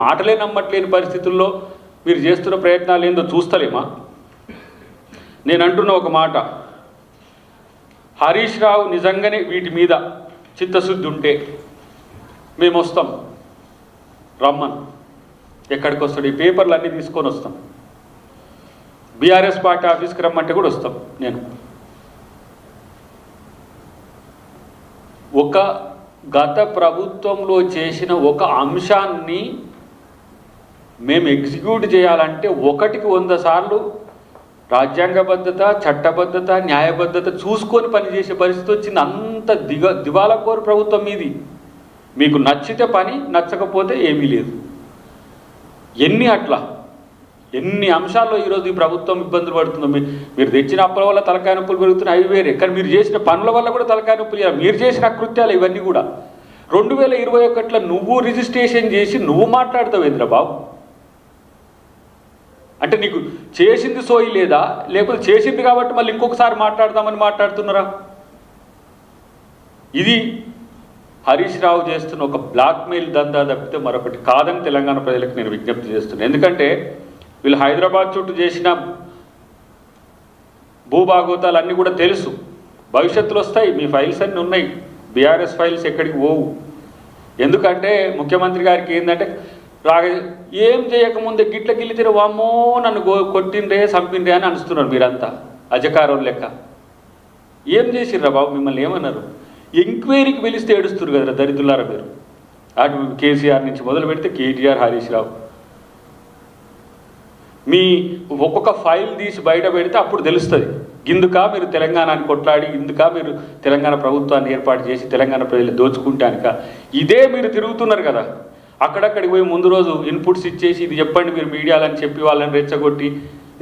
మాటలే నమ్మట్లేని పరిస్థితుల్లో మీరు చేస్తున్న ప్రయత్నాలు ఏందో చూస్తలేమా? నేను అంటున్న ఒక మాట, హరీష్ రావు నిజంగానే వీటి మీద చిత్తశుద్ధి ఉంటే మేము వస్తాం, రమ్మన్. ఎక్కడికి వస్తాడు? ఈ పేపర్లు అన్నీ తీసుకొని వస్తాం. బీఆర్ఎస్ పార్టీ ఆఫీస్కి రమ్మంటే కూడా వస్తాం. నేను ఒక గత ప్రభుత్వంలో చేసిన ఒక అంశాన్ని మేము ఎగ్జిక్యూట్ చేయాలంటే 1కి 100 సార్లు రాజ్యాంగబద్ధత, చట్టబద్ధత, న్యాయబద్ధత చూసుకొని పనిచేసే పరిస్థితి వచ్చింది. అంత దివాలాకోరు ప్రభుత్వం మీది. మీకు నచ్చితే పని, నచ్చకపోతే ఏమీ లేదు. ఎన్ని అంశాల్లో ఈరోజు ఈ ప్రభుత్వం ఇబ్బందులు పడుతుందో. మీరు తెచ్చిన అప్పుల వల్ల తలకాయ నొప్పులు పెరుగుతున్నాయి, అవి వేరే. కానీ మీరు చేసిన పనుల వల్ల కూడా తలకాయ నొప్పులు, మీరు చేసిన అకృత్యాలు ఇవన్నీ కూడా. 2021లో నువ్వు రిజిస్ట్రేషన్ చేసి నువ్వు మాట్లాడతావు ఏంద్ర బాబు? అంటే నీకు చేసింది సోయి లేదా, లేకపోతే చేసింది కాబట్టి మళ్ళీ ఇంకొకసారి మాట్లాడదామని మాట్లాడుతున్నారా? ఇది హరీష్ రావు చేస్తున్న ఒక బ్లాక్మెయిల్ దందా తప్పితే మరొకటి కాదని తెలంగాణ ప్రజలకు నేను విజ్ఞప్తి చేస్తున్నాను. ఎందుకంటే వీళ్ళు హైదరాబాద్ చుట్టూ చేసిన భూభాగోతాలు అన్నీ కూడా తెలుసు. భవిష్యత్తులో వస్తాయి. మీ ఫైల్స్ అన్నీ ఉన్నాయి. బీఆర్ఎస్ ఫైల్స్ ఎక్కడికి పోవు. ఎందుకంటే ముఖ్యమంత్రి గారికి ఏంటంటే ఏం చేయకముందే గిట్ల తిరిగి వామ్మో నన్ను కొట్టిండ్రే, చంపిండ్రే అని అనుస్తున్నారు మీరంతా అజకారం లెక్క. ఏం చేసిర్రా బాబు? మిమ్మల్ని ఏమన్నారు? ఎంక్వైరీకి పిలిస్తే ఏడుస్తున్నారు కదరా దరిద్రులారా మీరు. అటు కేసీఆర్ నుంచి మొదలు పెడితే కేటీఆర్, హరీష్ రావు, మీ ఒక్కొక్క ఫైల్ తీసి బయట పెడితే అప్పుడు తెలుస్తుంది. ఇందుకా మీరు తెలంగాణని కొట్లాడి, ఇందుకా మీరు తెలంగాణ ప్రభుత్వాన్ని ఏర్పాటు చేసి తెలంగాణ ప్రజలు దోచుకుంటానిక? ఇదే మీరు తిరుగుతున్నారు కదా. అక్కడక్కడికి పోయి ముందు రోజు ఇన్పుట్స్ ఇచ్చేసి ఇది చెప్పండి మీరు మీడియాలని చెప్పి వాళ్ళని రెచ్చగొట్టి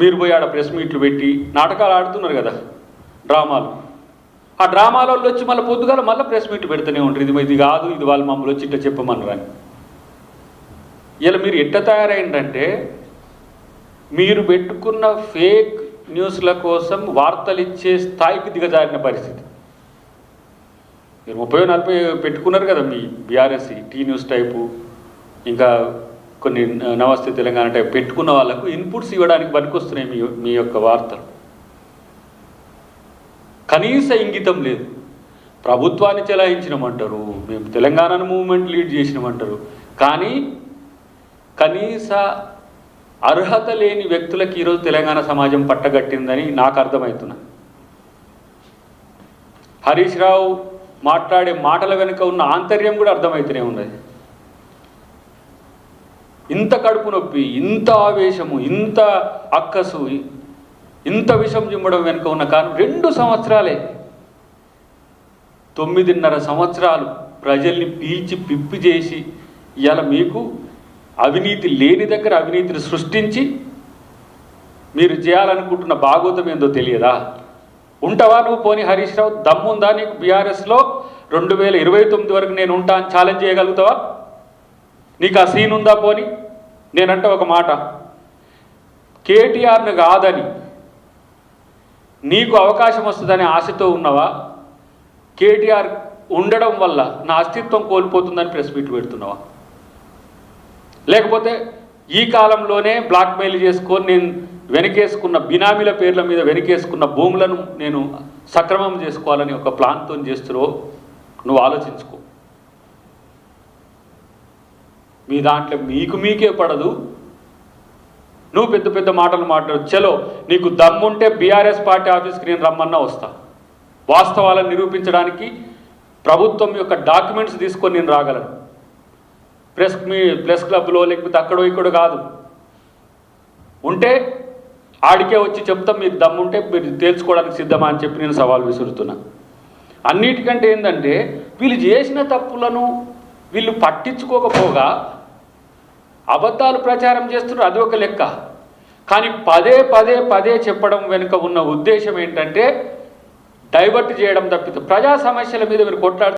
మీరు పోయి ఆడ ప్రెస్ మీట్లు పెట్టి నాటకాలు ఆడుతున్నారు కదా, డ్రామాలు. ఆ డ్రామాలలో వచ్చి మళ్ళీ పొద్దుగాల మళ్ళీ ప్రెస్ మీట్లు పెడుతూనే ఉంటారు. ఇది కాదు, ఇది వాళ్ళు మమ్మల్ని వచ్చి ఇట్లా చెప్పమన్నారని. ఇలా మీరు ఎట్లా తయారైందంటే మీరు పెట్టుకున్న ఫేక్ న్యూస్ల కోసం వార్తలు ఇచ్చే స్థాయికి దిగజారిన పరిస్థితి. మీరు 30-40 పెట్టుకున్నారు కదా మీ బీఆర్ఎస్ టీ న్యూస్ టైపు, ఇంకా కొన్ని నమస్తే తెలంగాణ టైప్ పెట్టుకున్న వాళ్ళకు ఇన్పుట్స్ ఇవ్వడానికి పనికొస్తున్నాయి మీ యొక్క వార్తలు. కనీస ఇంగితం లేదు. ప్రభుత్వాన్ని చెలాయించినమంటారు, మేము తెలంగాణ మూవ్మెంట్ లీడ్ చేసినామంటారు. కానీ కనీస అర్హత లేని వ్యక్తులకు ఈరోజు తెలంగాణ సమాజం పట్టగట్టిందని నాకు అర్థమవుతున్నా. హరీష్ రావు మాట్లాడే మాటల వెనుక ఉన్న ఆంతర్యం కూడా అర్థమవుతూనే ఉన్నది. ఇంత కడుపు నొప్పి, ఇంత ఆవేశము, ఇంత అక్కసు, ఇంత విషం చిమ్మడం వెనుక ఉన్న కారణం 2 సంవత్సరాలే. 9.5 సంవత్సరాలు ప్రజల్ని పీల్చి పిప్పి చేసి ఇవాళ మీకు అవినీతి లేని దగ్గర అవినీతిని సృష్టించి మీరు చేయాలనుకుంటున్న భాగోతం ఏందో తెలియదా? ఉంటావా నువ్వు? పోనీ హరీష్ రావు దమ్ముందా నీకు? బీఆర్ఎస్లో 2029 వరకు నేను ఉంటా అని ఛాలెంజ్ చేయగలుగుతావా? నీకు ఆ సీన్ ఉందా? పోనీ నేనంటే ఒక మాట, కేటీఆర్ను కాదని నీకు అవకాశం వస్తుందని ఆశతో ఉన్నవా? కేటీఆర్ ఉండడం వల్ల నా అస్తిత్వం కోల్పోతుందని ప్రెస్ మీట్ పెడుతున్నావా? లేకపోతే ఈ కాలంలోనే బ్లాక్మెయిల్ చేసుకొని నేను వెనకేసుకున్న బినామీల పేర్ల మీద వెనకేసుకున్న భూములను నేను సక్రమం చేసుకోవాలని ఒక ప్లాన్తో చేస్తున్నావో నువ్వు ఆలోచించుకో. మీ దాంట్లో మీకే పడదు. నువ్వు పెద్ద పెద్ద మాటలు మాట్లాడు. చలో నీకు దమ్ముంటే బీఆర్ఎస్ పార్టీ ఆఫీస్కి నేను రమ్మన్నా వస్తా. వాస్తవాలను నిరూపించడానికి ప్రభుత్వం యొక్క డాక్యుమెంట్స్ తీసుకొని నేను రాగలను. ప్రెస్ క్లబ్లో లేకపోతే అక్కడో ఇక్కడో కాదు, ఉంటే ఆడికే వచ్చి చెప్తాం మీకు దమ్ముంటే మీరు తేల్చుకోవడానికి సిద్ధమా అని చెప్పి నేను సవాల్ విసురుతున్నా. అన్నిటికంటే ఏంటంటే వీళ్ళు చేసిన తప్పులను వీళ్ళు పట్టించుకోకపోగా అబద్ధాలు ప్రచారం చేస్తున్నారు, అది ఒక లెక్క. కానీ పదే చెప్పడం వెనుక ఉన్న ఉద్దేశం ఏంటంటే డైవర్ట్ చేయడం తప్పితే ప్రజా సమస్యల మీద మీరు కొట్లాడుతున్నారు.